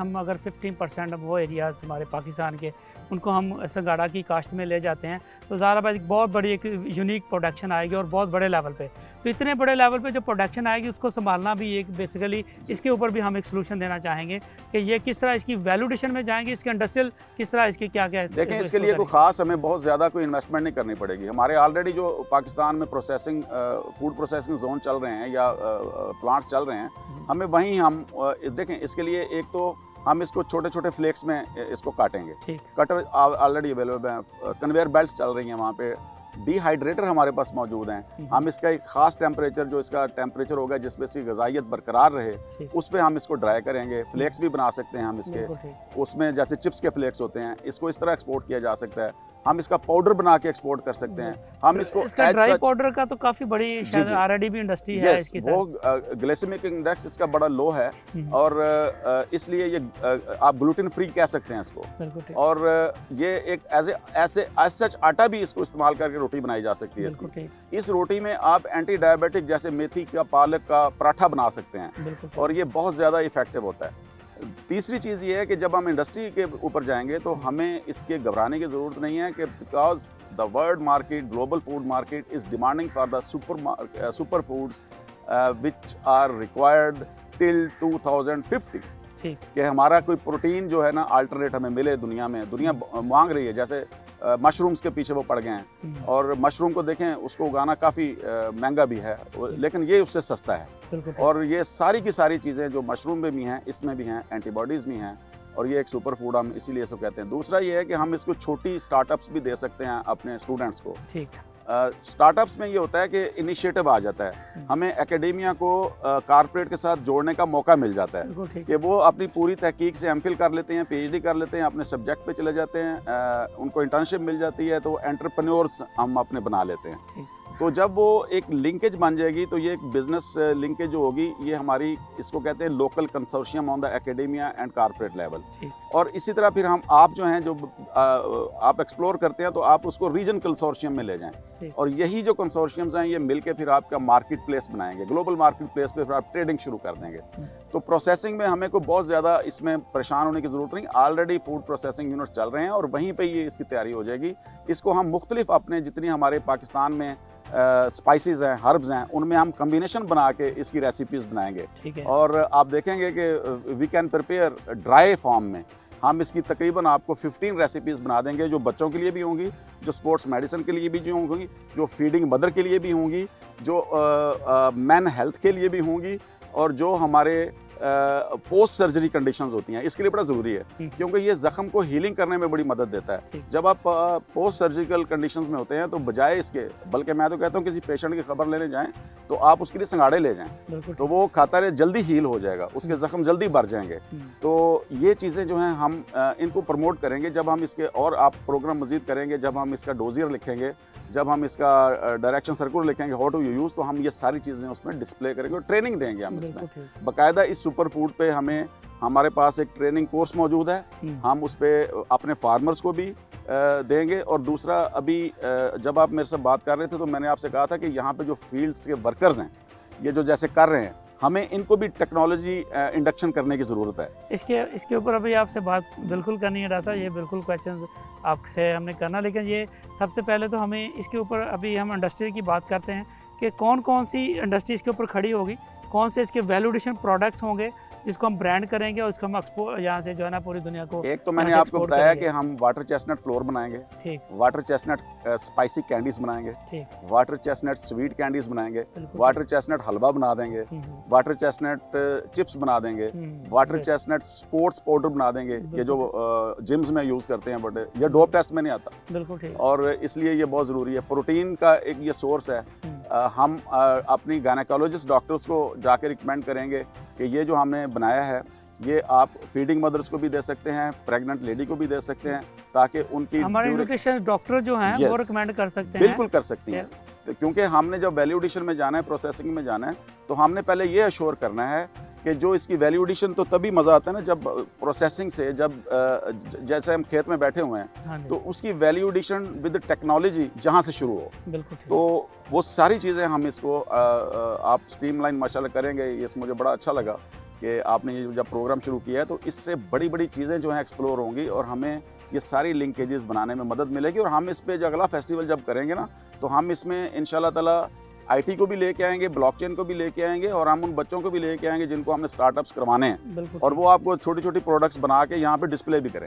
हम अगर 15% वो एरियाज़ हमारे पाकिस्तान के उनको हम संगाड़ा की काश्त में ले जाते हैं तो ज़ाहिर एक बहुत बड़ी एक यूनिक प्रोडक्शन आएगी और बहुत बड़े लेवल पे। तो इतने बड़े लेवल पे जो प्रोडक्शन आएगी उसको संभालना भी एक बेसिकली इसके ऊपर भी हम एक सोल्यूशन देना चाहेंगे कि ये किस तरह इसकी वैल्यूडेशन में जाएंगे, इसके इंडस्ट्रियल किस तरह इसके क्या क्या देखें। इसके लिए कोई खास हमें बहुत ज़्यादा कोई इन्वेस्टमेंट नहीं करनी पड़ेगी। हमारे ऑलरेडी जो पाकिस्तान में प्रोसेसिंग फूड प्रोसेसिंग जोन चल रहे हैं या प्लांट चल रहे हैं, हमें वहीं हम देखें इसके लिए एक तो हम इसको छोटे छोटे फ्लेक्स में इसको काटेंगे। कटर ऑलरेडी अवेलेबल हैं, कन्वेयर बेल्ट्स चल रही हैं वहाँ पे, डिहाइड्रेटर हमारे पास मौजूद हैं। हम इसका एक ख़ास टेम्परेचर जो इसका टेम्परेचर होगा जिसमें इसकी ग़िज़ाइयत बरकरार रहे उस पर हम इसको ड्राई करेंगे। फ्लेक्स भी बना सकते हैं हम इसके, उसमें जैसे चिप्स के फ्लेक्स होते हैं, इसको इस तरह एक्सपोर्ट किया जा सकता है। हम इसका पाउडर बना के एक्सपोर्ट कर सकते हैं। हम इसको ड्राई पाउडर का तो काफ़ी बड़ी शायद ऑलरेडी भी इंडस्ट्री है इसकी, वो ग्लाइसेमिक इंडेक्स इसका बड़ा लो है और इसलिए ये आप ग्लूटेन फ्री कह सकते हैं इसको। और ये एक ऐसे सच आटा भी इसको इस्तेमाल करके रोटी बनाई जा सकती है इसकी। इस रोटी में आप एंटी डायबिटिक जैसे मेथी का, पालक का पराठा बना सकते हैं और ये बहुत ज़्यादा इफेक्टिव होता है। तीसरी चीज़ ये है कि जब हम इंडस्ट्री के ऊपर जाएंगे तो हमें इसके घबराने की ज़रूरत नहीं है कि because the world market, global food market is demanding for the super foods which are required till 2050 कि हमारा कोई प्रोटीन जो है ना अल्टरनेट हमें मिले। दुनिया मांग रही है। जैसे मशरूम्स के पीछे वो पड़ गए हैं और मशरूम को देखें उसको उगाना काफ़ी महंगा भी है, लेकिन ये उससे सस्ता है। और ये सारी की सारी चीज़ें जो मशरूम में भी हैं इसमें भी हैं, एंटीबॉडीज़ भी हैं और ये एक सुपर फूड हम इसीलिए इसको कहते हैं। दूसरा ये है कि हम इसको छोटी स्टार्टअप्स भी दे सकते हैं अपने स्टूडेंट्स को। स्टार्टअप्स में ये होता है कि इनिशिएटिव आ जाता है, हमें एकेडेमिया को कारपोरेट के साथ जोड़ने का मौका मिल जाता है कि वो अपनी पूरी तहकीक से एमफिल कर लेते हैं, पीएचडी कर लेते हैं, अपने सब्जेक्ट पे चले जाते हैं, उनको इंटर्नशिप मिल जाती है तो एंटरप्रेन्योर्स हम अपने बना लेते हैं। तो जब वो एक लिंकेज बन जाएगी तो ये एक बिजनेस लिंकेज जो होगी ये हमारी इसको कहते हैं local consortium on the academia and corporate level. और इसी तरह फिर हम आप जो हैं जो आप एक्सप्लोर करते हैं तो आप उसको रीजन कंसोर्शियम में ले जाएं और यही जो कंसोर्शियम्स हैं ये मिलके फिर आपका मार्केट प्लेस बनाएंगे, ग्लोबल मार्केट प्लेस पे फिर आप ट्रेडिंग शुरू कर देंगे। तो प्रोसेसिंग में हमें को बहुत ज़्यादा इसमें परेशान होने की ज़रूरत नहीं, ऑलरेडी फूड प्रोसेसिंग यूनिट्स चल रहे हैं और वहीं पर ये इसकी तैयारी हो जाएगी। इसको हम मुख्तलिफ अपने जितनी हमारे पाकिस्तान में स्पाइसेस हैं, हर्ब्स हैं, उनमें हम कम्बिनेशन बना के इसकी रेसिपीज़ बनाएंगे और आप देखेंगे कि we can prepare dry form में हम इसकी तकरीबन आपको 15 रेसिपीज़ बना देंगे जो बच्चों के लिए भी होंगी, जो स्पोर्ट्स मेडिसिन के लिए भी जो होंगी, जो फीडिंग मदर के लिए भी होंगी, जो मैन हेल्थ के लिए भी होंगी और जो हमारे पोस्ट सर्जरी कंडीशंस होती हैं इसके लिए बड़ा ज़रूरी है क्योंकि ये ज़ख्म को हीलिंग करने में बड़ी मदद देता है। जब आप पोस्ट सर्जिकल कंडीशंस में होते हैं तो बजाय इसके, बल्कि मैं तो कहता हूँ किसी पेशेंट की खबर लेने जाएं तो आप उसके लिए संगाड़े ले जाएं तो वो खाता रहे, जल्दी हील हो जाएगा, उसके ज़ख्म जल्दी भर जाएंगे। तो ये चीज़ें जो हैं हम इनको प्रमोट करेंगे जब हम इसके और आप प्रोग्राम मज़ीद करेंगे, जब हम इसका डोजियर लिखेंगे, जब हम इसका डायरेक्शन सर्कुलर लिखेंगे हाउ टू यूज़, तो हम ये सारी चीज़ें उसमें डिस्प्ले करेंगे और ट्रेनिंग देंगे हम इसमें बाकायदा। इस सुपर फूड पे हमारे पास एक ट्रेनिंग कोर्स मौजूद है, हम उस पर अपने फार्मर्स को भी देंगे। और दूसरा अभी जब आप मेरे से बात कर रहे थे तो मैंने आपसे कहा था कि यहाँ पे जो फील्ड्स के वर्कर्स हैं ये जो जैसे कर रहे हैं हमें इनको भी टेक्नोलॉजी इंडक्शन करने की ज़रूरत है। इसके ऊपर अभी आपसे बात बिल्कुल करनी है डॉक्टर साहब, ये बिल्कुल क्वेश्चन आपसे हमने करना, लेकिन ये सबसे पहले तो हमें इसके ऊपर अभी हम इंडस्ट्री की बात करते हैं कि कौन कौन सी इंडस्ट्री इसके ऊपर खड़ी होगी, कौन से इसके वैल्यूडेशन प्रोडक्ट्स होंगे जिसको हम ब्रांड करेंगे और इसको हम एक्सपोर्ट यहाँ से जो है ना पूरी दुनिया को। एक तो मैंने आपको बताया कि हम वाटर चेस्टनट फ्लोर बनाएंगे, वाटर चेस्टनट स्पाइसी कैंडीज बनाएंगे, वाटर चेस्टनट स्वीट कैंडीज बनाएंगे, वाटर चेस्टनट हलवा बना देंगे, वाटर चेस्टनट चिप्स बना देंगे, वाटर चेस्टनट स्पोर्ट्स पाउडर बना देंगे, ये जो जिम्स में यूज़ करते हैं बट ये डोप टेस्ट में नहीं आता और इसलिए ये बहुत ज़रूरी है। प्रोटीन का एक ये सोर्स है। हम अपनी गायनेकोलॉजिस्ट डॉक्टर्स को जाके रिकमेंड करेंगे कि ये जो हमने बनाया है ये आप फीडिंग मदर्स को भी दे सकते हैं, प्रेग्नेंट लेडी को भी दे सकते हैं ताकि उनकी हमारे न्यूट्रिशन डॉक्टर जो हैं वो रिकमेंड कर सकते हैं। बिल्कुल कर सकती हैं। तो क्योंकि हमने जब वैल्यू एडिशन में जाना है, प्रोसेसिंग में जाना है, तो हमने पहले ये अश्योर करना है कि जो इसकी वैल्यू एडिशन तो तभी मज़ा आता है ना जब प्रोसेसिंग से, जब जैसे हम खेत में बैठे हुए हैं तो उसकी वैल्यू एडिशन विद टेक्नोलॉजी जहाँ से शुरू हो। तो वो सारी चीज़ें हम इसको आप स्ट्रीमलाइन माशाल्लाह करेंगे, ये मुझे बड़ा अच्छा लगा कि आपने ये जब प्रोग्राम शुरू किया है तो इससे बड़ी बड़ी चीज़ें जो हैं एक्सप्लोर होंगी और हमें ये सारी लिंकेजेस बनाने में मदद मिलेगी। और हम इस पे जो अगला फेस्टिवल जब करेंगे ना, तो हम इसमें इंशाल्लाह ताला आईटी को भी लेके आएंगे, ब्लॉकचेन को भी लेके आएंगे, और हम उन बच्चों को भी लेके आएंगे जिनको हमने स्टार्टअप्स करवाने हैं, और वो आपको छोटी छोटी प्रोडक्ट्स बना के यहाँ पे डिस्प्ले भी करेंगे।